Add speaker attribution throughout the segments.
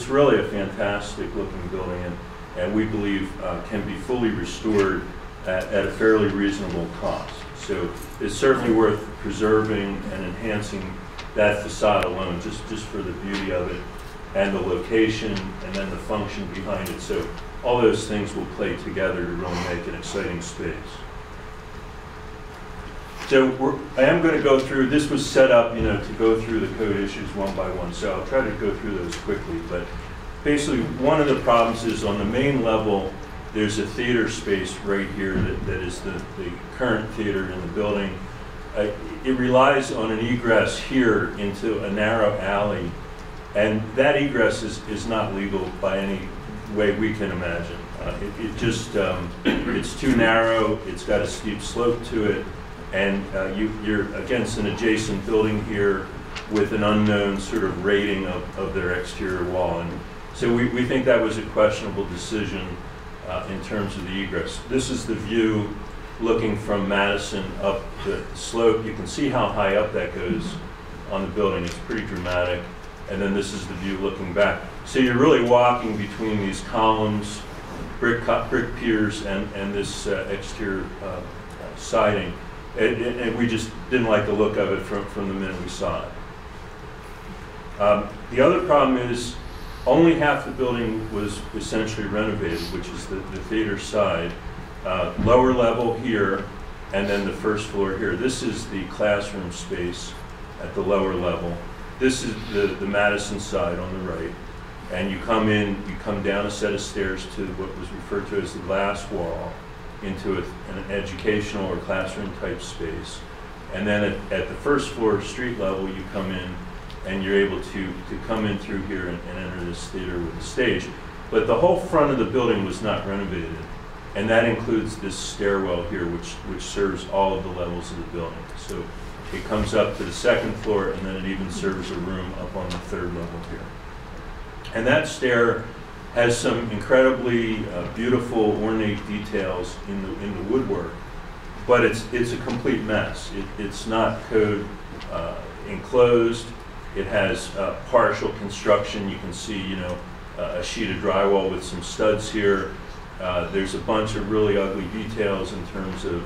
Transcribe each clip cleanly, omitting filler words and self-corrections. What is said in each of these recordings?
Speaker 1: it's really a fantastic looking building, and we believe can be fully restored at a fairly reasonable cost. So it's certainly worth preserving and enhancing that facade alone, just for the beauty of it and the location and then the function behind it. So all those things will play together to really make an exciting space. So I am going to go through, this was set up, to go through the code issues one by one, so I'll try to go through those quickly. But basically, one of the problems is on the main level, there's a theater space right here that is the current theater in the building. It relies on an egress here into a narrow alley, and that egress is not legal by any way we can imagine. It's too narrow, it's got a steep slope to it, and you're against an adjacent building here with an unknown sort of rating of their exterior wall. And so we think that was a questionable decision in terms of the egress. This is the view looking from Madison up the slope. You can see how high up that goes on the building. It's pretty dramatic. And then this is the view looking back. So you're really walking between these columns, brick piers, and this exterior siding. And we just didn't like the look of it from the minute we saw it. The other problem is only half the building was essentially renovated, which is the theater side. Lower level here, and then the first floor here. This is the classroom space at the lower level. This is the Madison side on the right. And you come in, you come down a set of stairs to what was referred to as the glass wall into an educational or classroom type space. And then at the first floor street level, you come in and you're able to come in through here and enter this theater with a stage. But the whole front of the building was not renovated. And that includes this stairwell here, which serves all of the levels of the building. So it comes up to the second floor, and then it even serves a room up on the third level here. And that stair has some incredibly beautiful, ornate details in the woodwork, but it's a complete mess. It's not code enclosed. It has partial construction. You can see, a sheet of drywall with some studs here. There's a bunch of really ugly details in terms of,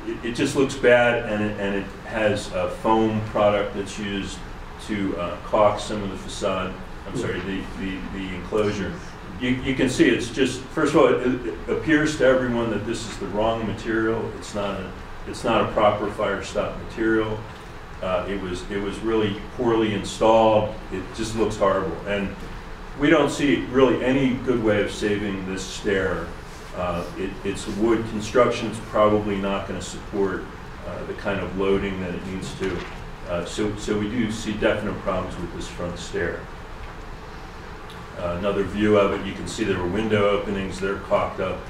Speaker 1: it just looks bad, and it has a foam product that's used to caulk some of the facade. I'm sorry, the enclosure. You can see it's just, first of all, it appears to everyone that this is the wrong material. It's not a proper fire stop material. It was really poorly installed. It just looks horrible, and we don't see really any good way of saving this stair. It's wood construction. It's probably not going to support the kind of loading that it needs to. So we do see definite problems with this front stair. Another view of it, you can see there are window openings. They're caulked up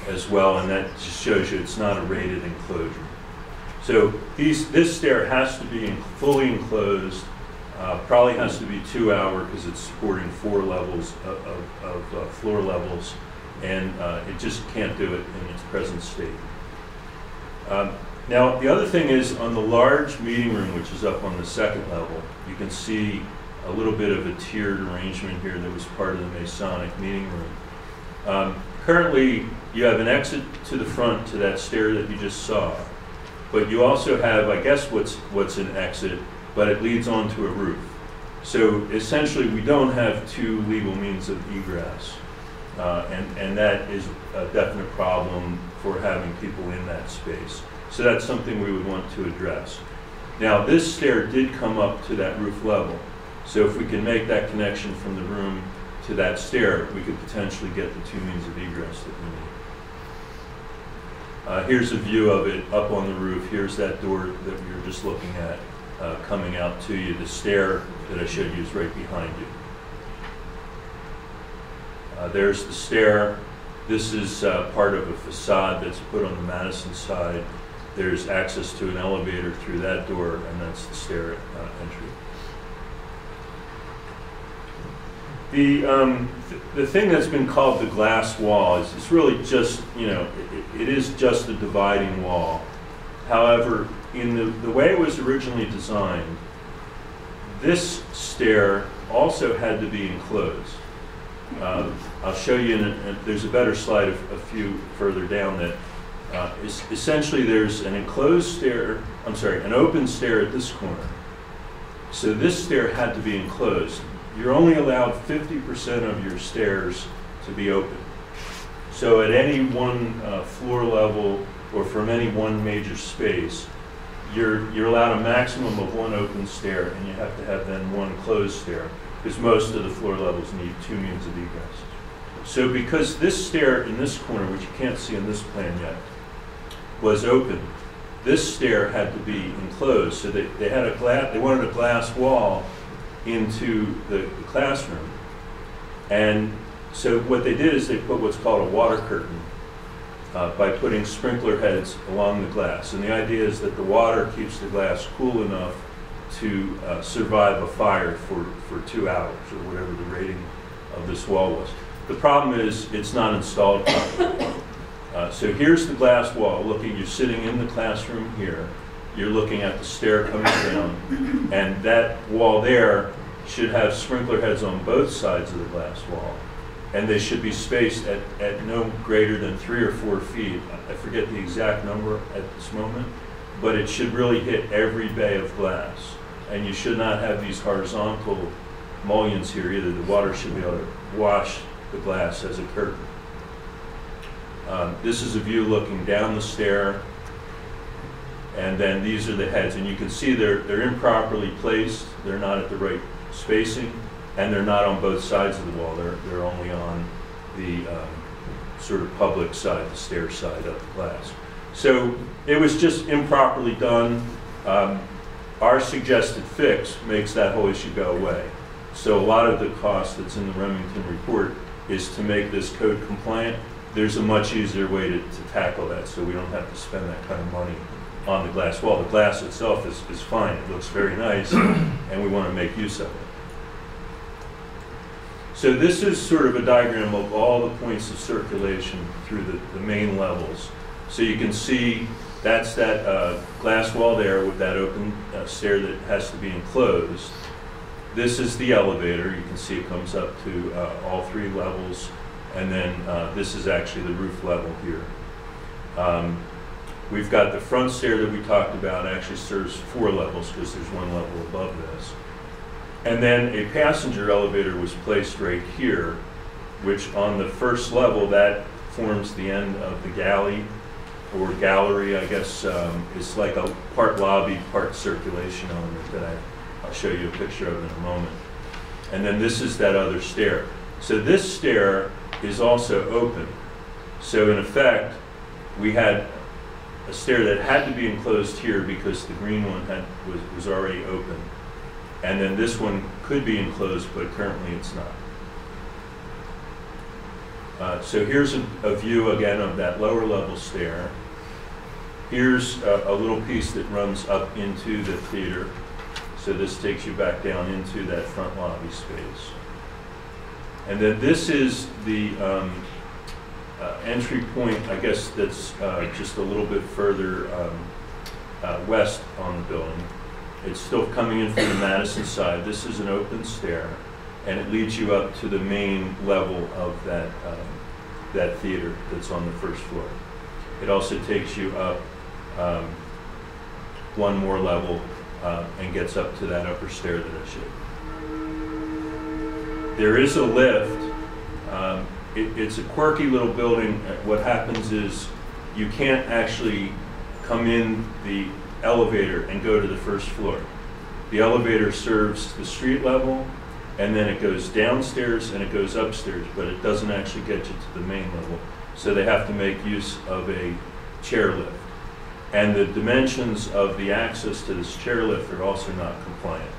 Speaker 1: as well, and that just shows you it's not a rated enclosure. So this stair has to be fully enclosed. Probably has to be 2-hour because it's supporting 4 levels of floor levels, and it just can't do it in its present state. Now, the other thing is on the large meeting room, which is up on the second level, you can see a little bit of a tiered arrangement here that was part of the Masonic meeting room. Currently, you have an exit to the front to that stair that you just saw, but you also have, I guess, what's an exit, but it leads onto a roof. So essentially, we don't have 2 legal means of egress, and that is a definite problem for having people in that space. So that's something we would want to address. Now, this stair did come up to that roof level, so if we can make that connection from the room to that stair, we could potentially get the 2 means of egress that we need. Here's a view of it up on the roof. Here's that door that we were just looking at. Coming out to you. The stair that I showed you is right behind you. There's the stair. This is part of a facade that's put on the Madison side. There's access to an elevator through that door, and that's the stair entry. The thing that's been called the glass wall is it's really just, it is just a dividing wall. However, in the way it was originally designed, this stair also had to be enclosed. I'll show you, there's a better slide a few further down that essentially there's an enclosed stair, I'm sorry, an open stair at this corner. So this stair had to be enclosed. You're only allowed 50% of your stairs to be open. So at any one floor level or from any one major space, you're allowed a maximum of one open stair, and you have to have then one closed stair, because most of the floor levels need two means of egress. So because this stair in this corner, which you can't see in this plan yet, was open, this stair had to be enclosed. So they had they wanted a glass wall into the classroom. And so what they did is they put what's called a water curtain by putting sprinkler heads along the glass. And the idea is that the water keeps the glass cool enough to survive a fire for 2 hours, or whatever the rating of this wall was. The problem is it's not installed properly. So here's the glass wall. You're sitting in the classroom here. You're looking at the stair coming down, and that wall there should have sprinkler heads on both sides of the glass wall, and they should be spaced at no greater than 3 or 4 feet. I forget the exact number at this moment, but it should really hit every bay of glass, and you should not have these horizontal mullions here either. The water should be able to wash the glass as a curtain. This is a view looking down the stair, and then these are the heads, and you can see they're improperly placed. They're not at the right spacing, and they're not on both sides of the wall. They're only on the sort of public side, the stair side of the glass. So it was just improperly done. Our suggested fix makes that whole issue go away. So a lot of the cost that's in the Remington report is to make this code compliant. There's a much easier way to tackle that, so we don't have to spend that kind of money on the glass wall. The glass itself is fine. It looks very nice, and we want to make use of it. So this is sort of a diagram of all the points of circulation through the main levels. So you can see that's that glass wall there with that open stair that has to be enclosed. This is the elevator. You can see it comes up to all 3 levels. And then this is actually the roof level here. We've got the front stair that we talked about, actually serves 4 levels because there's 1 level above this. And then a passenger elevator was placed right here, which on the first level, that forms the end of the galley, or gallery, I guess. It's like a part lobby, part circulation element that I'll show you a picture of in a moment. And then this is that other stair. So this stair is also open. So in effect, we had a stair that had to be enclosed here because the green one was already open. And then this one could be enclosed, but currently it's not. So here's a view again of that lower level stair. Here's a little piece that runs up into the theater. So this takes you back down into that front lobby space. And then this is the entry point, I guess, that's just a little bit further west on the building. It's still coming in from the Madison side. This is an open stair, and it leads you up to the main level of that theater that's on the first floor. It also takes you up 1 more level and gets up to that upper stair that I showed. There is a lift. It's a quirky little building. What happens is you can't actually come in the elevator and go to the first floor. The elevator serves the street level, and then it goes downstairs and it goes upstairs, but it doesn't actually get you to the main level. So they have to make use of a chairlift. And the dimensions of the access to this chairlift are also not compliant.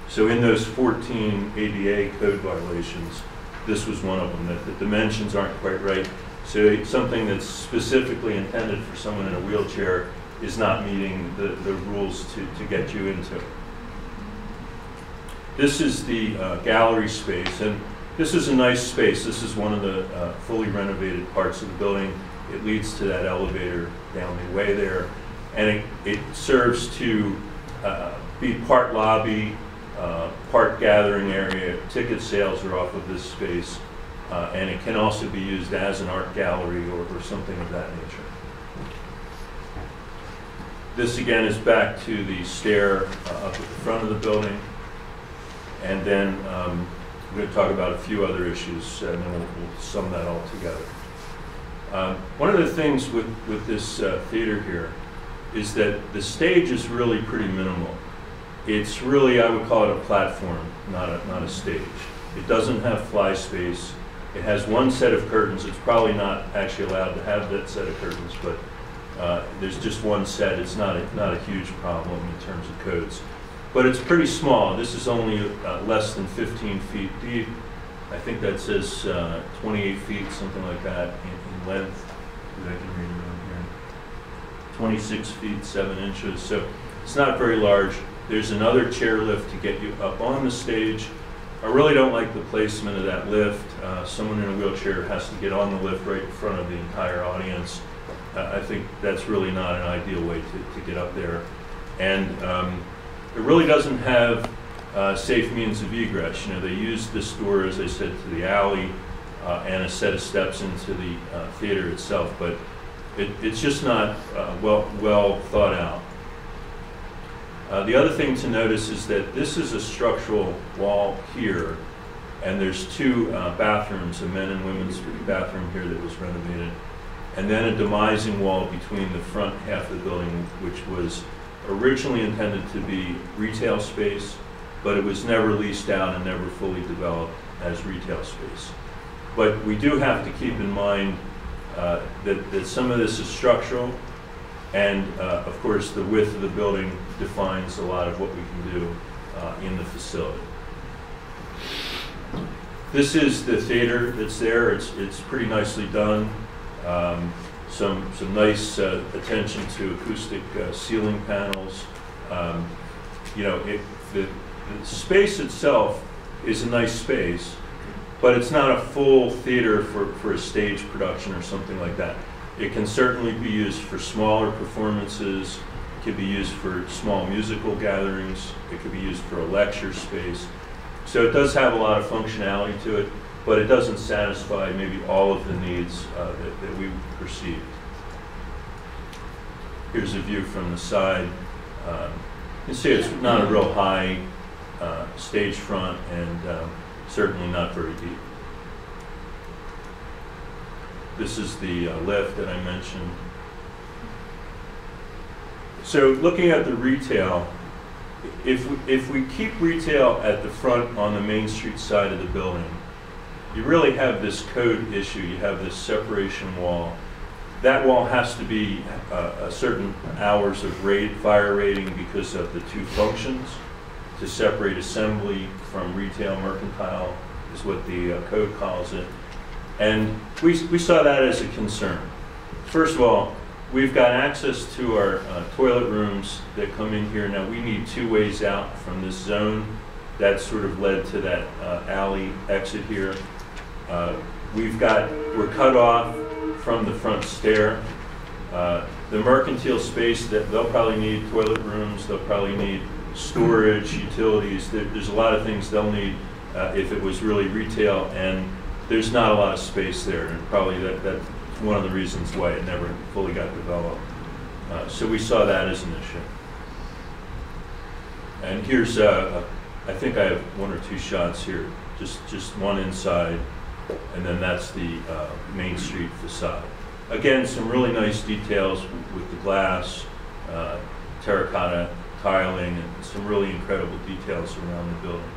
Speaker 1: So in those 14 ADA code violations, this was one of them, that the dimensions aren't quite right. So something that's specifically intended for someone in a wheelchair is not meeting the rules to get you into it. This is the gallery space, and this is a nice space. This is one of the fully renovated parts of the building. It leads to that elevator down the way there, and it serves to be part lobby part gathering area. Ticket sales are off of this space, and it can also be used as an art gallery or something of that nature. This again is back to the stair up at the front of the building, and then we're going to talk about a few other issues, and then we'll sum that all together. One of the things with this theater here is that the stage is really pretty minimal. It's really, I would call it a platform, not a stage. It doesn't have fly space. It has one set of curtains. It's probably not actually allowed to have that set of curtains, but there's just one set. It's not a huge problem in terms of codes. But it's pretty small. This is only less than 15 feet deep. I think that says 28 feet, something like that, in length. I can read it on here. 26 feet, 7 inches. So it's not very large. There's another chair lift to get you up on the stage. I really don't like the placement of that lift. Someone in a wheelchair has to get on the lift right in front of the entire audience. I think that's really not an ideal way to get up there. And it really doesn't have safe means of egress. You know, they use this door, as I said, to the alley and a set of steps into the theater itself, but it's just not well thought out. The other thing to notice is that this is a structural wall here, and there's two bathrooms, a men and women's bathroom here that was renovated, and then a demising wall between the front half of the building, which was originally intended to be retail space, but it was never leased out and never fully developed as retail space. But we do have to keep in mind that some of this is structural, and of course the width of the building defines a lot of what we can do in the facility. This is the theater that's there. It's pretty nicely done. Some nice attention to acoustic ceiling panels. You know, the space itself is a nice space, but it's not a full theater for a stage production or something like that. It can certainly be used for smaller performances. It could be used for small musical gatherings. It could be used for a lecture space. So it does have a lot of functionality to it, but it doesn't satisfy maybe all of the needs that we perceived. Here's a view from the side. You can see it's not a real high stage front, and certainly not very deep. This is the lift that I mentioned. So looking at the retail, if we keep retail at the front on the Main Street side of the building, you really have this code issue. You have this separation wall. That wall has to be a certain hours of fire rating because of the two functions. To separate assembly from retail mercantile is what the code calls it. And we saw that as a concern. First of all, we've got access to our toilet rooms that come in here. Now we need two ways out from this zone. That sort of led to that alley exit here. We're cut off from the front stair. The mercantile space, that they'll probably need toilet rooms, they'll probably need storage, utilities. There's a lot of things they'll need if it was really retail, and there's not a lot of space there, and probably that's one of the reasons why it never fully got developed. So we saw that as an issue. And here's, I think I have one or two shots here, just one inside, and then that's the Main Street facade. Again, some really nice details with the glass, terracotta tiling, and some really incredible details around the building.